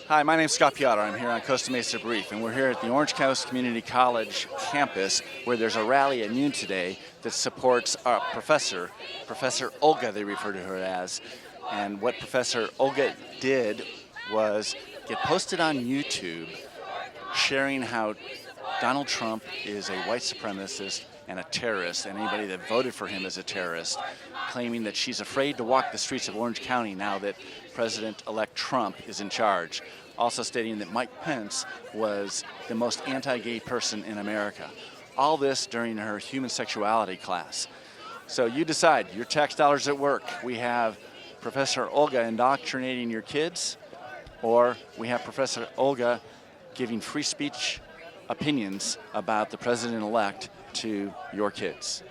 Hi, my name is Scott Piotr. I'm here on Costa Mesa Brief, and we're here at the Orange Coast Community College campus where there's a rally at noon today that supports our Professor Olga, they refer to her as. And what Professor Olga did was get posted on YouTube sharing how Donald Trump is a white supremacist and a terrorist, and anybody that voted for him is a terrorist, claiming that she's afraid to walk the streets of Orange County now that President-elect Trump is in charge. Also stating that Mike Pence was the most anti-gay person in America. All this during her human sexuality class. So you decide, your tax dollars at work. We have Professor Olga indoctrinating your kids, or we have Professor Olga giving free speech opinions about the president-elect to your kids.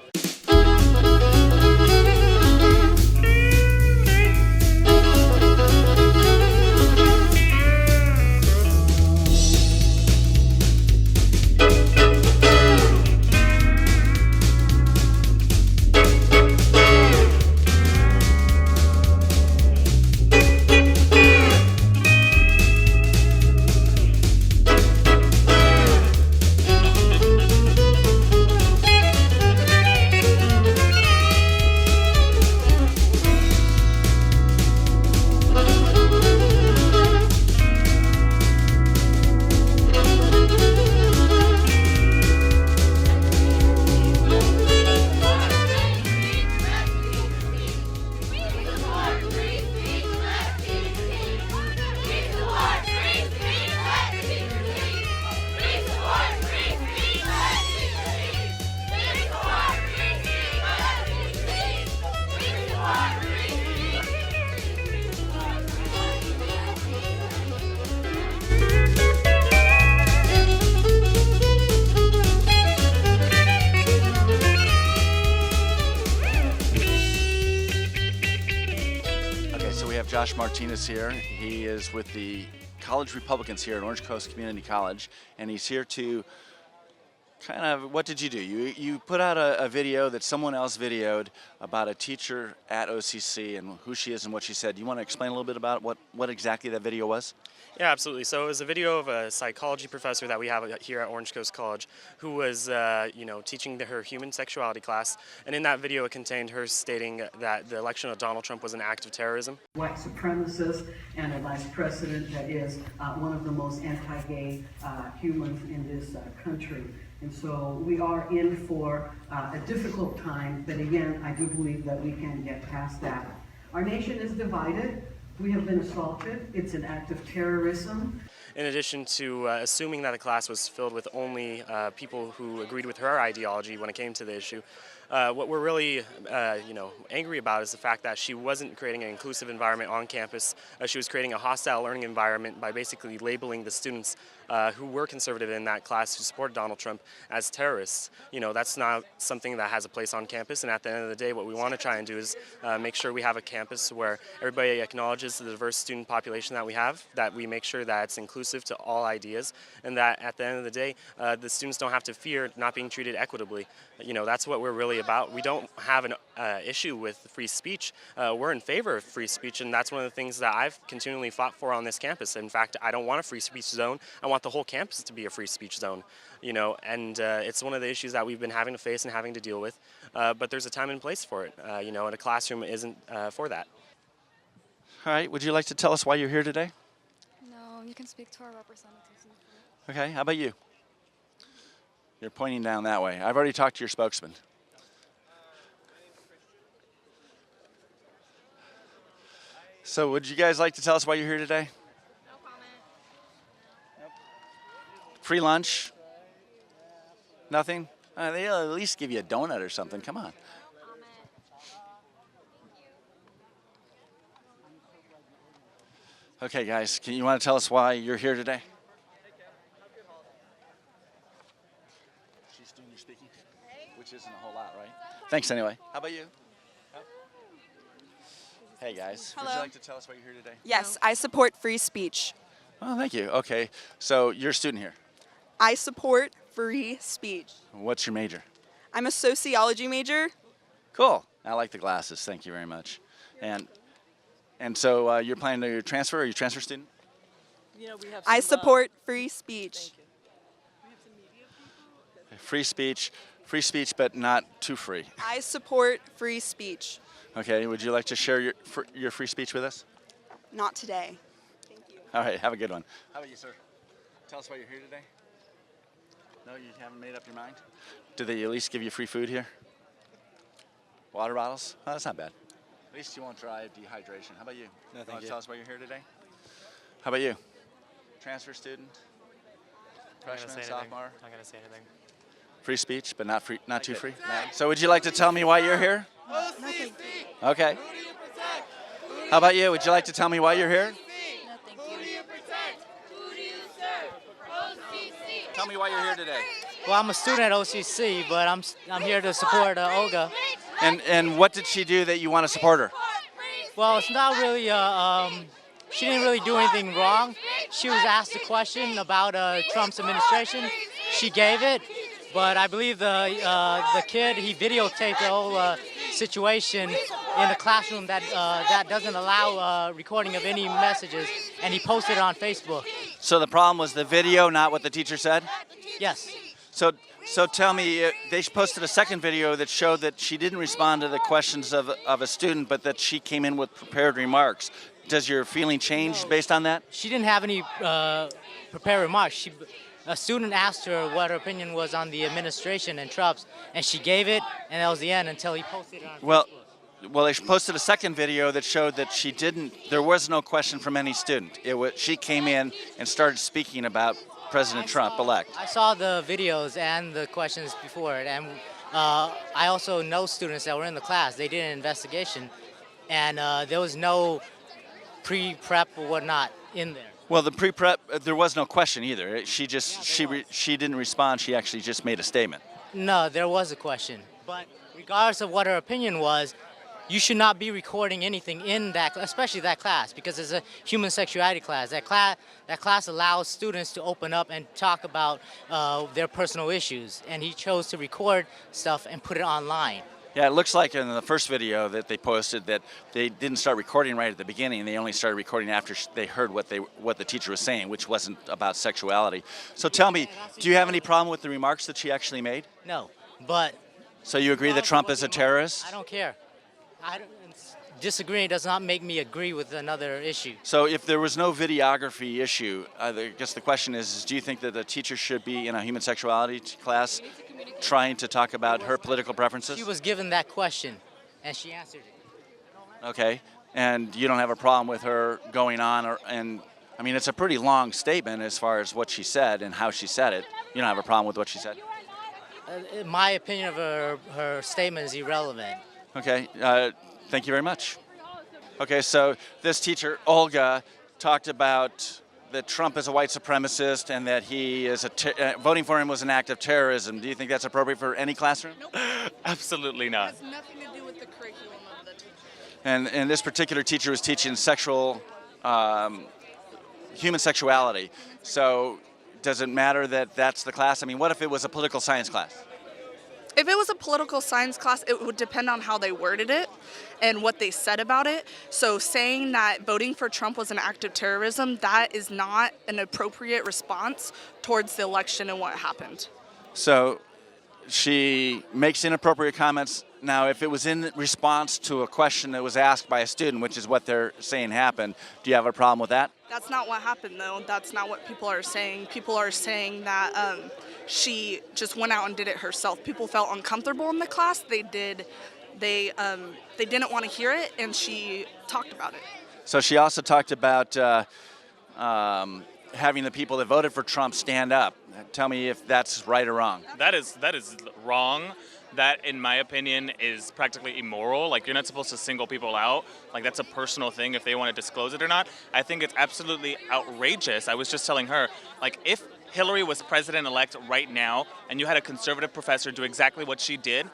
Josh Martinez here. He is with the College Republicans here at Orange Coast Community College, and he's here to kind of, what did you do? You put out a video that someone else videoed about a teacher at OCC and who she is and what she said. Do you want to explain a little bit about what exactly that video was? Yeah, absolutely. So it was a video of a psychology professor that we have here at Orange Coast College who was, teaching her human sexuality class. And in that video, it contained her stating that the election of Donald Trump was an act of terrorism. White supremacist and a vice president that is one of the most anti-gay humans in this country. And so we are in for a difficult time, but again, I do believe that we can get past that. Our nation is divided. We have been assaulted. It's an act of terrorism. In addition to assuming that the class was filled with only people who agreed with her ideology when it came to the issue, what we're really, angry about is the fact that she wasn't creating an inclusive environment on campus. She was creating a hostile learning environment by basically labeling the students who were conservative in that class who supported Donald Trump as terrorists. That's not something that has a place on campus, and at the end of the day, what we want to try and do is make sure we have a campus where everybody acknowledges the diverse student population that we have, that we make sure that it's inclusive to all ideas, and that at the end of the day, the students don't have to fear not being treated equitably. That's what we're really about. We don't have an issue with free speech. We're in favor of free speech, and that's one of the things that I've continually fought for on this campus. In fact, I don't want a free speech zone. I want the whole campus to be a free speech zone, and it's one of the issues that we've been having to face and having to deal with, but there's a time and place for it, and a classroom isn't for that. All right, would you like to tell us why you're here today? No, you can speak to our representatives. Okay, how about you? You're pointing down that way. I've already talked to your spokesman. So would you guys like to tell us why you're here today? No comment. Nope. Free lunch? Nothing? They'll at least give you a donut or something. Come on. No comment. Thank you. Okay, guys, you want to tell us why you're here today? She's doing your speaking, which isn't a whole lot, right? Thanks anyway. How about you? Hey guys, Hello. Would you like to tell us why you're here today? Yes, I support free speech. Oh, thank you. Okay, so you're a student here. I support free speech. What's your major? I'm a sociology major. Cool. I like the glasses. Thank you very much. And so you're planning to transfer? Are you a transfer student? I support free speech. Free speech, but not too free. I support free speech. Okay, would you like to share your free speech with us? Not today. Thank you. All right, have a good one. How about you, sir? Tell us why you're here today. No, you haven't made up your mind? Do they at least give you free food here? Water bottles? Oh, that's not bad. At least you won't drive dehydration. How about you? No, Want thank to you. tell us why you're here today? How about you? Transfer student? Freshman, sophomore? Not gonna say anything. Free speech, but not too free? So would you like to tell me why you're here? OCC. Okay. Who do you protect? Who do How about you? Would you like to tell me why you're here? No, thank you. Who do you protect? Who do you serve? OCC. Tell me why you're here today. Well, I'm a student at OCC, but I'm here to support Olga. And what did she do that you want to support her? Well, it's not really. She didn't really do anything wrong. She was asked a question about Trump's administration. She gave it, but I believe the kid, he videotaped the whole situation in the classroom that doesn't allow recording of any messages, and he posted it on Facebook. So the problem was the video, not what the teacher said? Yes. So tell me, they posted a second video that showed that she didn't respond to the questions of a student, but that she came in with prepared remarks. Does your feeling change based on that? She didn't have any prepared remarks. A student asked her what her opinion was on the administration and Trump's, and she gave it, and that was the end until he posted it on Facebook. Well, they posted a second video that showed that she didn't. There was no question from any student. She came in and started speaking about President Trump-elect. I saw the videos and the questions before it, and I also know students that were in the class. They did an investigation, and there was no pre-prep or whatnot in there. Well, the pre-prep, there was no question either. She didn't respond. She actually just made a statement. No, there was a question. But regardless of what her opinion was, you should not be recording anything in that, especially that class, because it's a human sexuality class. That class allows students to open up and talk about their personal issues, and he chose to record stuff and put it online. Yeah, it looks like in the first video that they posted that they didn't start recording right at the beginning. They only started recording after they heard what the teacher was saying, which wasn't about sexuality. So tell me, do you have any problem with the remarks that she actually made? No, but... So you agree that Trump is a terrorist? I don't care. Disagreeing does not make me agree with another issue. So if there was no videography issue, I guess the question is do you think that the teacher should be in a human sexuality class trying to talk about her political preferences? She was given that question, and she answered it. Okay, and you don't have a problem with her going on, I mean, it's a pretty long statement as far as what she said and how she said it. You don't have a problem with what she said? My opinion of her statement is irrelevant. Okay, thank you very much. Okay, so this teacher, Olga, talked about that Trump is a white supremacist and that he is voting for him was an act of terrorism. Do you think that's appropriate for any classroom? Absolutely not. It has nothing to do with the curriculum of the teacher. And this particular teacher was teaching human sexuality. So does it matter that that's the class? I mean, what if it was a political science class? If it was a political science class, it would depend on how they worded it and what they said about it. So saying that voting for Trump was an act of terrorism, that is not an appropriate response towards the election and what happened. So she makes inappropriate comments. Now, if it was in response to a question that was asked by a student, which is what they're saying happened, do you have a problem with that? That's not what happened, though. That's not what people are saying. People are saying that she just went out and did it herself. People felt uncomfortable in the class. They didn't want to hear it, and she talked about it. So she also talked about having the people that voted for Trump stand up. Tell me if that's right or wrong. That is wrong. That, in my opinion, is practically immoral. Like, you're not supposed to single people out. Like, that's a personal thing if they want to disclose it or not. I think it's absolutely outrageous. I was just telling her, like, if Hillary was president-elect right now and you had a conservative professor do exactly what she did,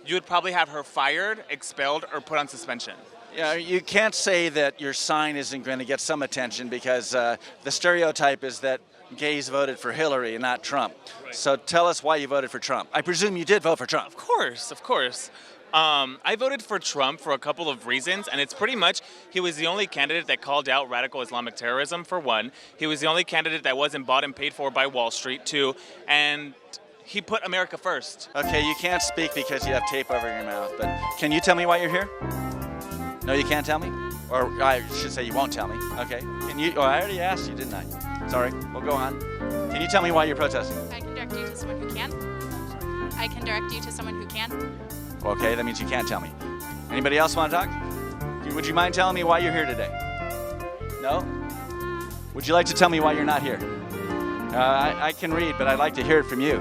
you would probably have her fired, expelled, or put on suspension. Yeah, you can't say that your sign isn't going to get some attention because the stereotype is that gays voted for Hillary and not Trump. Right. So tell us why you voted for Trump. I presume you did vote for Trump. Of course. I voted for Trump for a couple of reasons, and it's pretty much he was the only candidate that called out radical Islamic terrorism, for one. He was the only candidate that wasn't bought and paid for by Wall Street, two. And he put America first. Okay, you can't speak because you have tape over your mouth, but can you tell me why you're here? No, you can't tell me? Or I should say you won't tell me. Okay. Can you? Oh, I already asked you, didn't I? Sorry, we'll go on. Can you tell me why you're protesting? I can direct you to someone who can. I can direct you to someone who can. Okay, that means you can't tell me. Anybody else want to talk? Would you mind telling me why you're here today? No? Would you like to tell me why you're not here? I can read, but I'd like to hear it from you.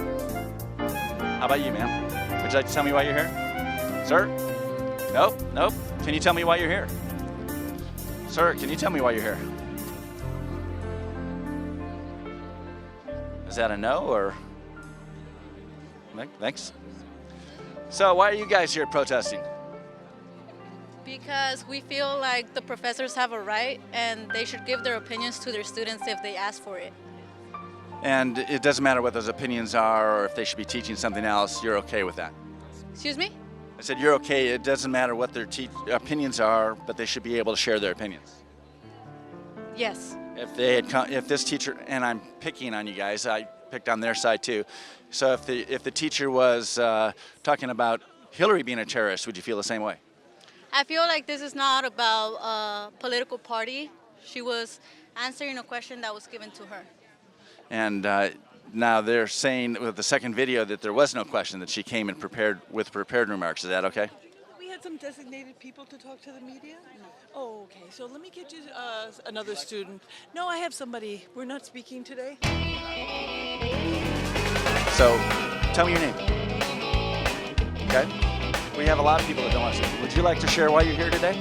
How about you, ma'am? Would you like to tell me why you're here? Sir? Nope, nope. Can you tell me why you're here? Sir, can you tell me why you're here? Is that a no or? Thanks. So why are you guys here protesting? Because we feel like the professors have a right and they should give their opinions to their students if they ask for it. And it doesn't matter what those opinions are or if they should be teaching something else, you're okay with that? Excuse me? I said you're okay, it doesn't matter what their opinions are, but they should be able to share their opinions. Yes. If this teacher, and I'm picking on you guys, I picked on their side too. So if the teacher was talking about Hillary being a terrorist, would you feel the same way? I feel like this is not about a political party. She was answering a question that was given to her. And now they're saying with the second video that there was no question, that she came and prepared remarks. Is that okay? We had some designated people to talk to the media? Oh, okay. So let me get you another student. No, I have somebody. We're not speaking today. So tell me your name. Okay? We have a lot of people that don't want to speak. Would you like to share why you're here today?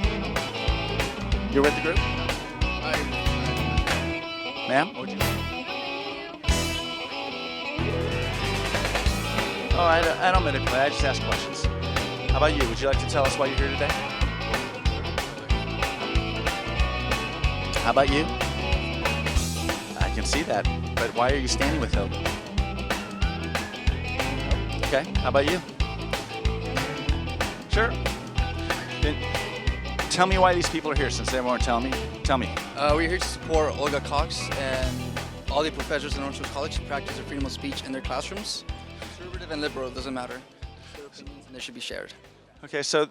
You're with the group? Ma'am? What would you? Oh, I don't manipulate. I just ask questions. How about you? Would you like to tell us why you're here today? How about you? I can see that, but why are you standing with him? Okay, how about you? Sure. Then tell me why these people are here, since they won't tell me. Tell me. We're here to support Olga Cox and all the professors in Orange Coast College practice their freedom of speech in their classrooms. Conservative and liberal, it doesn't matter. Their opinions and they should be shared. Okay, so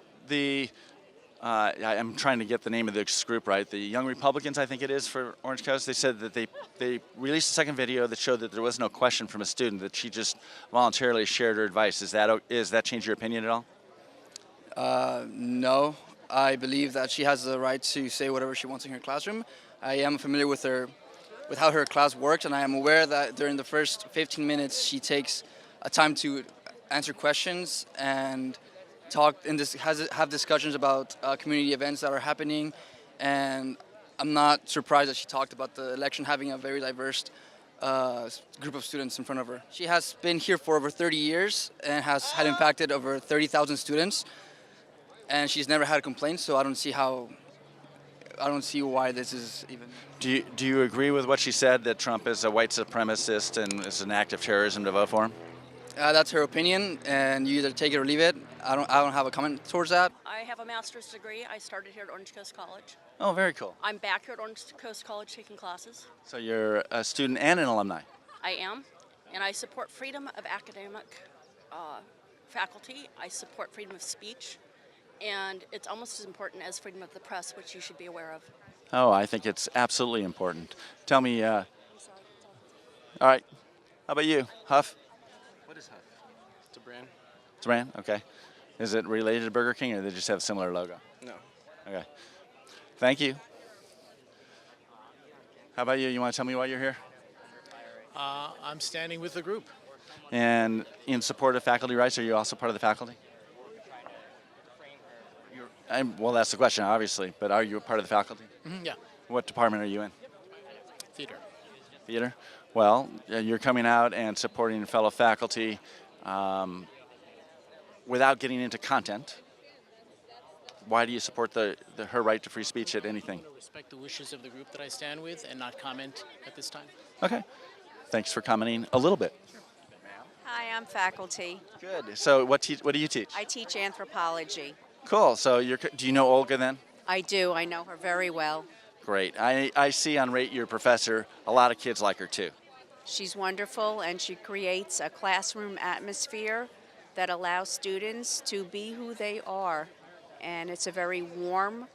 I'm trying to get the name of this group right. The Young Republicans, I think it is, for Orange Coast. They said that they released a second video that showed that there was no question from a student, that she just voluntarily shared her advice. Is that change your opinion at all? No, I believe that she has the right to say whatever she wants in her classroom. I am familiar with how her class works, and I am aware that during the first 15 minutes she takes a time to answer questions and talk and have discussions about community events that are happening. And I'm not surprised that she talked about the election having a very diverse group of students in front of her. She has been here for over 30 years and has had impacted over 30,000 students. And she's never had a complaint, so I don't see why this is even. Do you agree with what she said, that Trump is a white supremacist and it's an act of terrorism to vote for him? That's her opinion, and you either take it or leave it. I don't have a comment towards that. I have a master's degree. I started here at Orange Coast College. Oh, very cool. I'm back here at Orange Coast College taking classes. So you're a student and an alumni. I am, and I support freedom of academic faculty. I support freedom of speech. And it's almost as important as freedom of the press, which you should be aware of. Oh, I think it's absolutely important. Tell me, all right, how about you, Huff? What is Huff? It's a brand. It's a brand, okay. Is it related to Burger King, or do they just have a similar logo? No. Okay, thank you. How about you? You want to tell me why you're here? I'm standing with the group. And in support of faculty rights, are you also part of the faculty? Well, that's the question, obviously, but are you a part of the faculty? Yeah. What department are you in? Theater. Theater? Well, you're coming out and supporting fellow faculty without getting into content. Why do you support her right to free speech at anything? I respect the wishes of the group that I stand with and not comment at this time. Okay. Thanks for commenting a little bit. Hi, I'm faculty. Good. So what do you teach? I teach anthropology. Cool. So do you know Olga then? I do. I know her very well. Great. I see on Rate Your Professor a lot of kids like her too. She's wonderful, and she creates a classroom atmosphere that allows students to be who they are. And it's a very warm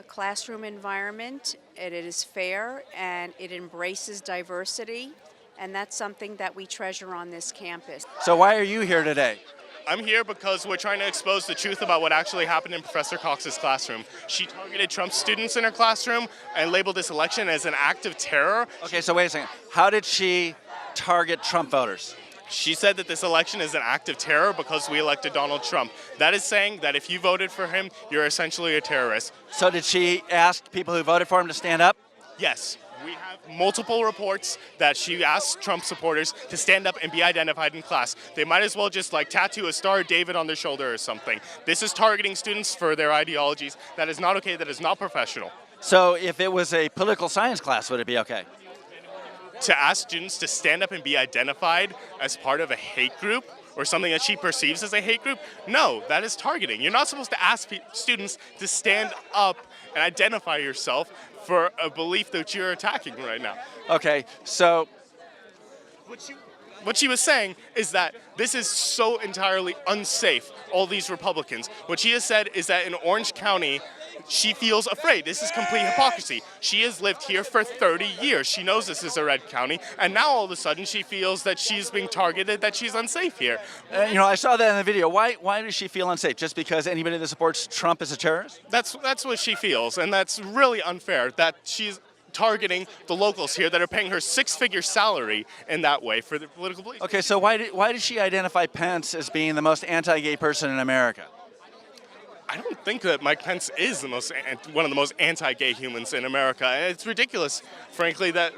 classroom environment. It is fair, and it embraces diversity. And that's something that we treasure on this campus. So why are you here today? I'm here because we're trying to expose the truth about what actually happened in Professor Cox's classroom. She targeted Trump students in her classroom and labeled this election as an act of terror. Okay, so wait a second. How did she target Trump voters? She said that this election is an act of terror because we elected Donald Trump. That is saying that if you voted for him, you're essentially a terrorist. So did she ask people who voted for him to stand up? Yes. We have multiple reports that she asked Trump supporters to stand up and be identified in class. They might as well just tattoo a Star of David on their shoulder or something. This is targeting students for their ideologies. That is not okay. That is not professional. So if it was a political science class, would it be okay? To ask students to stand up and be identified as part of a hate group or something that she perceives as a hate group, no, that is targeting. You're not supposed to ask students to stand up and identify yourself for a belief that you're attacking right now. Okay, so what she was saying is that this is so entirely unsafe, all these Republicans. What she has said is that in Orange County, she feels afraid. This is complete hypocrisy. She has lived here for 30 years. She knows this is a red county, and now all of a sudden she feels that she's being targeted, that she's unsafe here. I saw that in the video. Why does she feel unsafe? Just because anybody that supports Trump is a terrorist? That's what she feels, and that's really unfair, that she's targeting the locals here that are paying her six-figure salary in that way for the political beliefs. Okay, so why did she identify Pence as being the most anti-gay person in America? I don't think that Mike Pence is one of the most anti-gay humans in America. It's ridiculous, frankly, that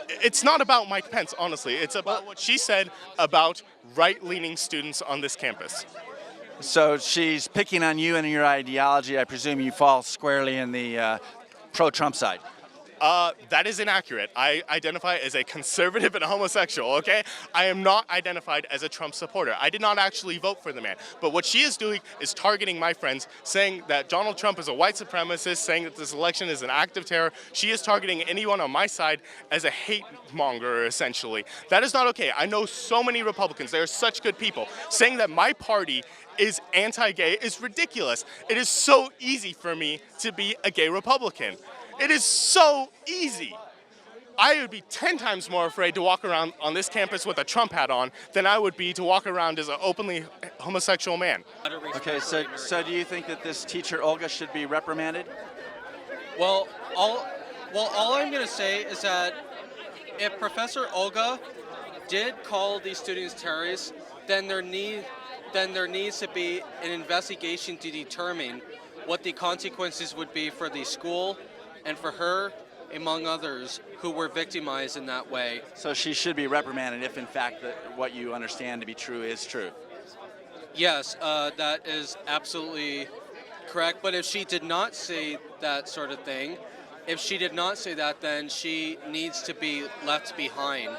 it's not about Mike Pence, honestly. It's about what she said about right-leaning students on this campus. So she's picking on you and your ideology. I presume you fall squarely in the pro-Trump side. That is inaccurate. I identify as a conservative and a homosexual, okay? I am not identified as a Trump supporter. I did not actually vote for the man. But what she is doing is targeting my friends, saying that Donald Trump is a white supremacist, saying that this election is an act of terror. She is targeting anyone on my side as a hate monger, essentially. That is not okay. I know so many Republicans. They are such good people. Saying that my party is anti-gay is ridiculous. It is so easy for me to be a gay Republican. It is so easy. I would be 10 times more afraid to walk around on this campus with a Trump hat on than I would be to walk around as an openly homosexual man. Okay, so do you think that this teacher, Olga, should be reprimanded? Well, all I'm going to say is that if Professor Olga did call these students terrorists, then there needs to be an investigation to determine what the consequences would be for the school and for her, among others, who were victimized in that way. So she should be reprimanded if, in fact, what you understand to be true is true. Yes, that is absolutely correct. But if she did not say that sort of thing, if she did not say that, then she needs to be left behind.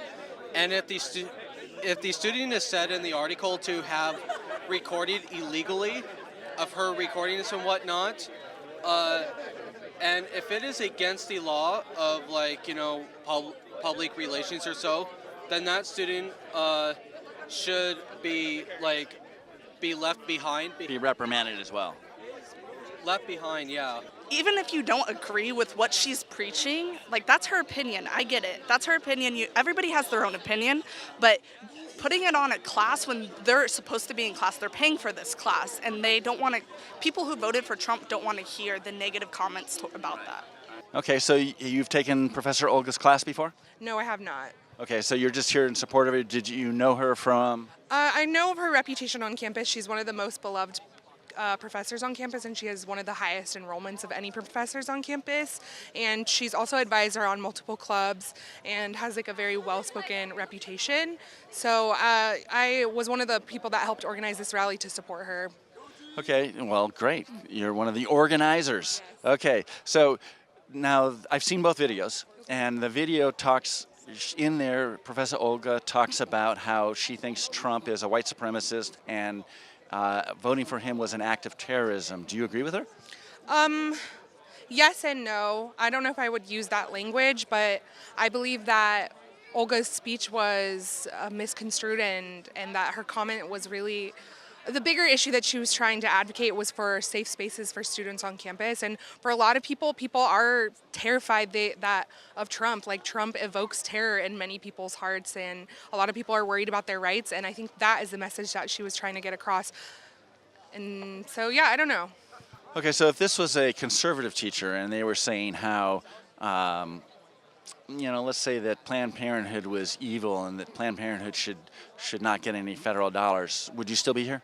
And if the student is said in the article to have recorded illegally of her recordings and whatnot, and if it is against the law of public relations or so, then that student should be left behind. Be reprimanded as well. Left behind, yeah. Even if you don't agree with what she's preaching, that's her opinion. I get it. That's her opinion. Everybody has their own opinion, but putting it on a class when they're supposed to be in class, they're paying for this class, and they don't want to, people who voted for Trump don't want to hear the negative comments about that. Okay, so you've taken Professor Olga's class before? No, I have not. Okay, so you're just here in support of her. Did you know her from? I know of her reputation on campus. She's one of the most beloved professors on campus, and she has one of the highest enrollments of any professors on campus, and she's also advisor on multiple clubs and has a very well-spoken reputation. So I was one of the people that helped organize this rally to support her. Okay, well, great. You're one of the organizers. Okay, so now I've seen both videos, and the video talks in there, Professor Olga talks about how she thinks Trump is a white supremacist and voting for him was an act of terrorism. Do you agree with her? Yes and no. I don't know if I would use that language, but I believe that Olga's speech was misconstrued and that her comment was really the bigger issue that she was trying to advocate was for safe spaces for students on campus. And for a lot of people are terrified of Trump. Like, Trump evokes terror in many people's hearts, and a lot of people are worried about their rights. And I think that is the message that she was trying to get across. And so, yeah, I don't know. Okay, so if this was a conservative teacher and they were saying how, let's say that Planned Parenthood was evil and that Planned Parenthood should not get any federal dollars, would you still be here?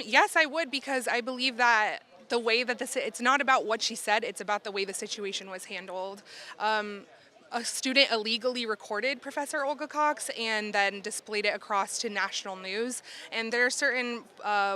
Yes, I would, because I believe that the way that it's not about what she said, it's about the way the situation was handled. A student illegally recorded Professor Olga Cox and then displayed it across to national news. And there are certain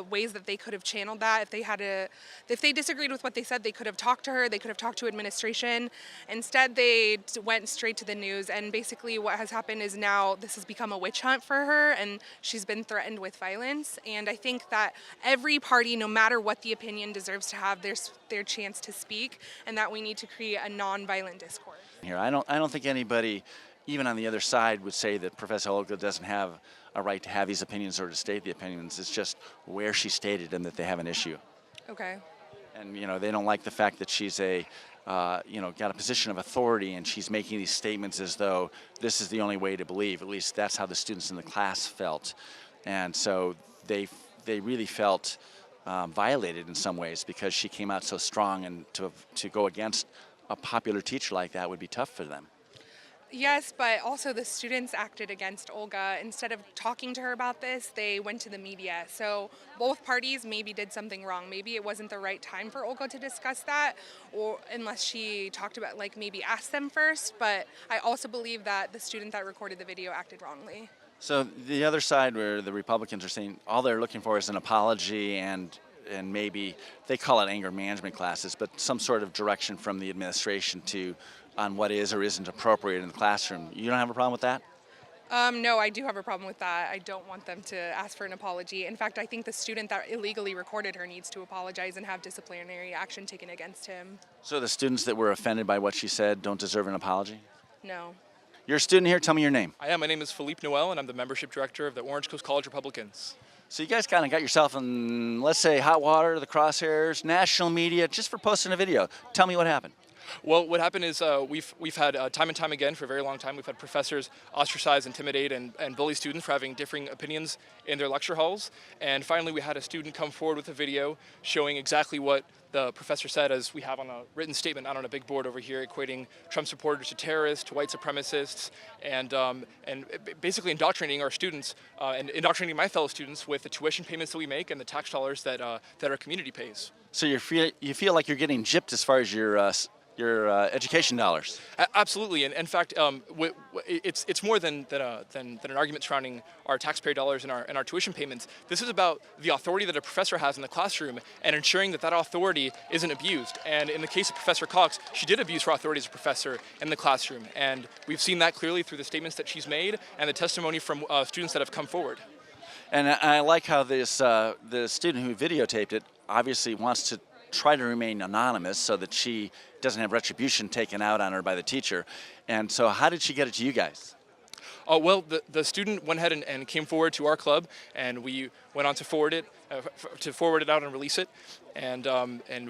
ways that they could have channeled that. If they disagreed with what they said, they could have talked to her. They could have talked to administration. Instead, they went straight to the news. And basically, what has happened is now this has become a witch hunt for her, and she's been threatened with violence. And I think that every party, no matter what the opinion, deserves to have their chance to speak, and that we need to create a non-violent discourse. Here, I don't think anybody, even on the other side, would say that Professor Olga doesn't have a right to have these opinions or to state the opinions. It's just where she stated them that they have an issue. Okay. And they don't like the fact that she's got a position of authority and she's making these statements as though this is the only way to believe. At least that's how the students in the class felt, and so they really felt violated in some ways because she came out so strong, and to go against a popular teacher like that would be tough for them. Yes, but also the students acted against Olga. Instead of talking to her about this, they went to the media. So both parties maybe did something wrong. Maybe it wasn't the right time for Olga to discuss that, or unless she talked about, maybe asked them first. But I also believe that the student that recorded the video acted wrongly. So the other side, where the Republicans are saying all they're looking for is an apology and maybe they call it anger management classes, but some sort of direction from the administration on what is or isn't appropriate in the classroom. You don't have a problem with that? No, I do have a problem with that. I don't want them to ask for an apology. In fact, I think the student that illegally recorded her needs to apologize and have disciplinary action taken against him. So the students that were offended by what she said don't deserve an apology? No. You're a student here. Tell me your name. I am. My name is Philippe Noel, and I'm the membership director of the Orange Coast College Republicans. So you guys kind of got yourself in, let's say, hot water, the crosshairs, national media, just for posting a video. Tell me what happened. Well, what happened is we've had time and time again for a very long time, we've had professors ostracize, intimidate, and bully students for having differing opinions in their lecture halls. And finally, we had a student come forward with a video showing exactly what the professor said, as we have on a written statement out on a big board over here, equating Trump supporters to terrorists, to white supremacists, and basically indoctrinating our students and indoctrinating my fellow students with the tuition payments that we make and the tax dollars that our community pays. So you feel like you're getting gypped as far as your education dollars. Absolutely, and in fact, it's more than an argument surrounding our taxpayer dollars and our tuition payments. This is about the authority that a professor has in the classroom and ensuring that authority isn't abused. And in the case of Professor Cox, she did abuse her authority as a professor in the classroom, and we've seen that clearly through the statements that she's made and the testimony from students that have come forward. And I like how the student who videotaped it obviously wants to try to remain anonymous so that she doesn't have retribution taken out on her by the teacher. And so how did she get it to you guys? Well, the student went ahead and came forward to our club, and we went on to forward it out and release it. And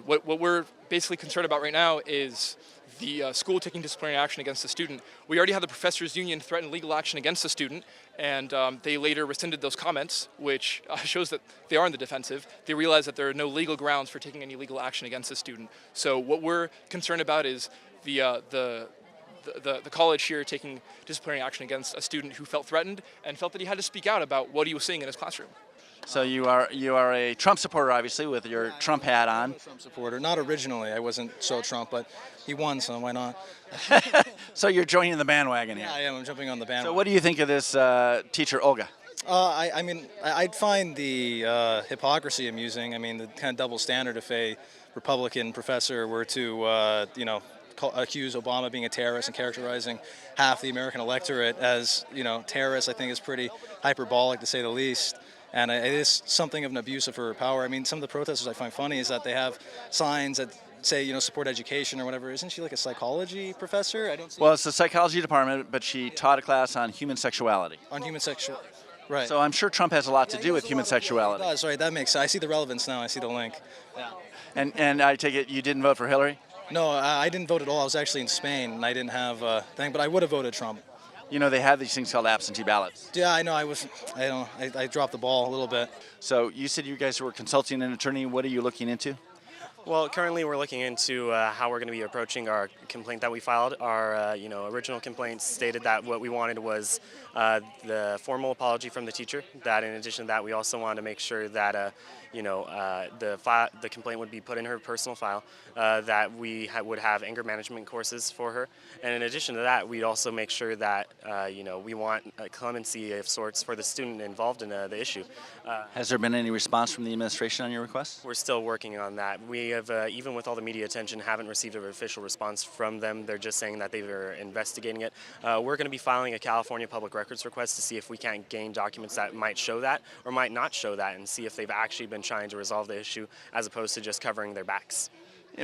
what we're basically concerned about right now is the school taking disciplinary action against the student. We already had the professors' union threaten legal action against the student, and they later rescinded those comments, which shows that they are in the defensive. They realize that there are no legal grounds for taking any legal action against the student. So what we're concerned about is the college here taking disciplinary action against a student who felt threatened and felt that he had to speak out about what he was seeing in his classroom. So you are a Trump supporter, obviously, with your Trump hat on. I'm a Trump supporter. Not originally. I wasn't so Trump, but he won, so why not? So you're joining the bandwagon here. Yeah, I am. I'm jumping on the bandwagon. So what do you think of this teacher, Olga? I mean, I'd find the hypocrisy amusing. I mean, the kind of double standard if a Republican professor were to, accuse Obama of being a terrorist and characterizing half the American electorate as, terrorists, I think is pretty hyperbolic to say the least. And it is something of an abuse of her power. I mean, some of the protesters I find funny is that they have signs that say, support education or whatever. Isn't she like a psychology professor? I don't see. Well, it's the psychology department, but she taught a class on human sexuality. On human sexuality. Right. So I'm sure Trump has a lot to do with human sexuality. It does, right? That makes sense. I see the relevance now. I see the link. Yeah. And I take it you didn't vote for Hillary? No, I didn't vote at all. I was actually in Spain, and I didn't have a thing, but I would have voted Trump. They have these things called absentee ballots. Yeah, I know. I dropped the ball a little bit. So you said you guys were consulting an attorney. What are you looking into? Well, currently we're looking into how we're going to be approaching our complaint that we filed. Our original complaint stated that what we wanted was the formal apology from the teacher. That in addition to that, we also wanted to make sure that the complaint would be put in her personal file, that we would have anger management courses for her. And in addition to that, we'd also make sure that we want a clemency of sorts for the student involved in the issue. Has there been any response from the administration on your request? We're still working on that. We have, even with all the media attention, haven't received an official response from them. They're just saying that they were investigating it. We're going to be filing a California public records request to see if we can't gain documents that might show that or might not show that, and see if they've actually been trying to resolve the issue as opposed to just covering their backs.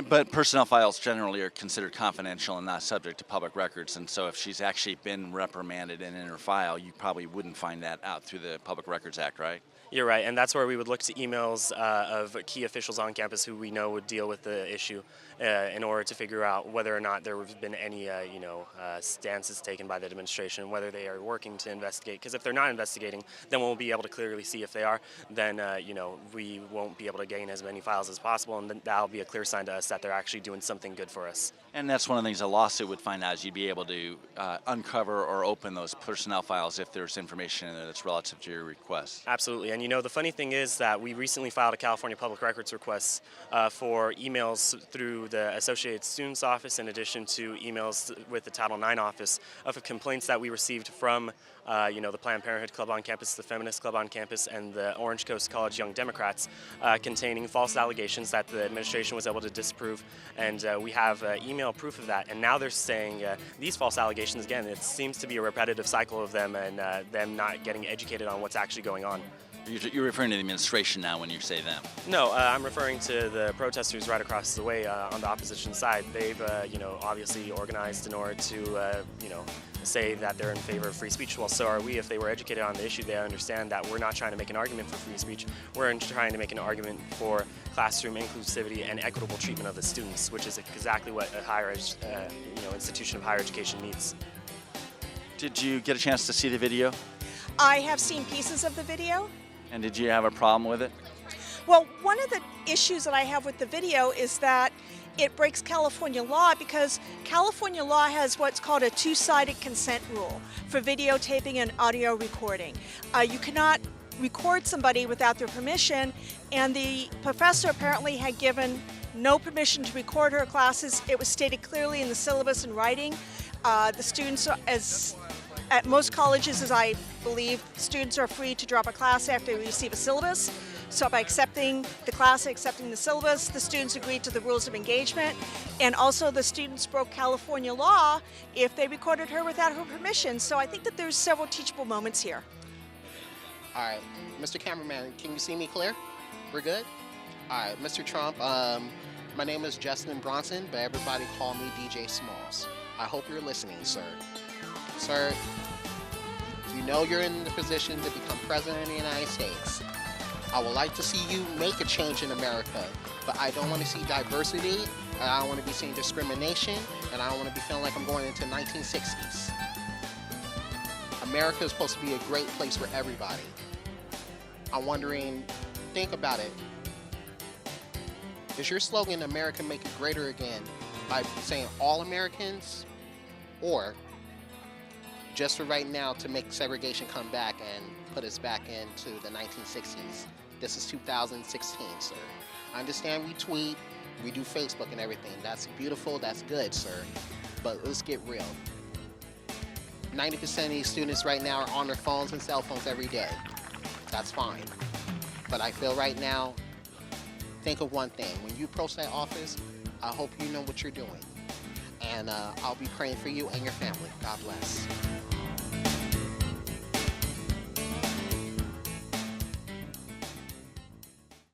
But personnel files generally are considered confidential and not subject to public records, and so if she's actually been reprimanded and in her file, you probably wouldn't find that out through the Public Records Act, right? You're right, and that's where we would look to emails of key officials on campus who we know would deal with the issue in order to figure out whether or not there have been any stances taken by the administration, whether they are working to investigate. Because if they're not investigating, then we'll be able to clearly see if they are. Then we won't be able to gain as many files as possible, and then that'll be a clear sign to us that they're actually doing something good for us. And that's one of the things a lawsuit would find out, is you'd be able to uncover or open those personnel files if there's information in there that's relative to your request. Absolutely, and the funny thing is that we recently filed a California Public Records request for emails through the Associated Students Office, in addition to emails with the Title IX office of complaints that we received from the Planned Parenthood Club on campus, the Feminist Club on campus, and the Orange Coast College Young Democrats, containing false allegations that the administration was able to disprove, and we have email proof of that. And now they're saying these false allegations, again, it seems to be a repetitive cycle of them, and them not getting educated on what's actually going on. You're referring to the administration now when you say them. No, I'm referring to the protesters right across the way on the opposition side. They've, obviously organized in order to, say that they're in favor of free speech. Well, so are we. If they were educated on the issue, they understand that we're not trying to make an argument for free speech. We're trying to make an argument for classroom inclusivity and equitable treatment of the students, which is exactly what a higher, institution of higher education needs. Did you get a chance to see the video? I have seen pieces of the video. And did you have a problem with it? Well, one of the issues that I have with the video is that it breaks California law, because California law has what's called a two-sided consent rule for videotaping and audio recording. You cannot record somebody without their permission, and the professor apparently had given no permission to record her classes. It was stated clearly in the syllabus in writing. The students, at most colleges, as I believe, students are free to drop a class after they receive a syllabus. So by accepting the class, accepting the syllabus, the students agreed to the rules of engagement. And also the students broke California law if they recorded her without her permission. So I think that there's several teachable moments here. All right, Mr. Cameraman, can you see me clear? We're good? All right, Mr. Trump, my name is Justin Bronson, but everybody call me DJ Smalls. I hope you're listening, sir. Sir, you know you're in the position to become president of the United States. I would like to see you make a change in America, but I don't want to see diversity, and I don't want to be seeing discrimination, and I don't want to be feeling like I'm going into 1960s. America is supposed to be a great place for everybody. I'm wondering, think about it. Is your slogan, America Make It Greater Again, by saying all Americans, or just for right now to make segregation come back and put us back into the 1960s? This is 2016, sir. I understand we tweet, we do Facebook and everything. That's beautiful, that's good, sir. But let's get real. 90% of these students right now are on their phones and cell phones every day. That's fine. But I feel right now, think of one thing. When you approach that office, I hope you know what you're doing. and I'll be praying for you and your family. God bless.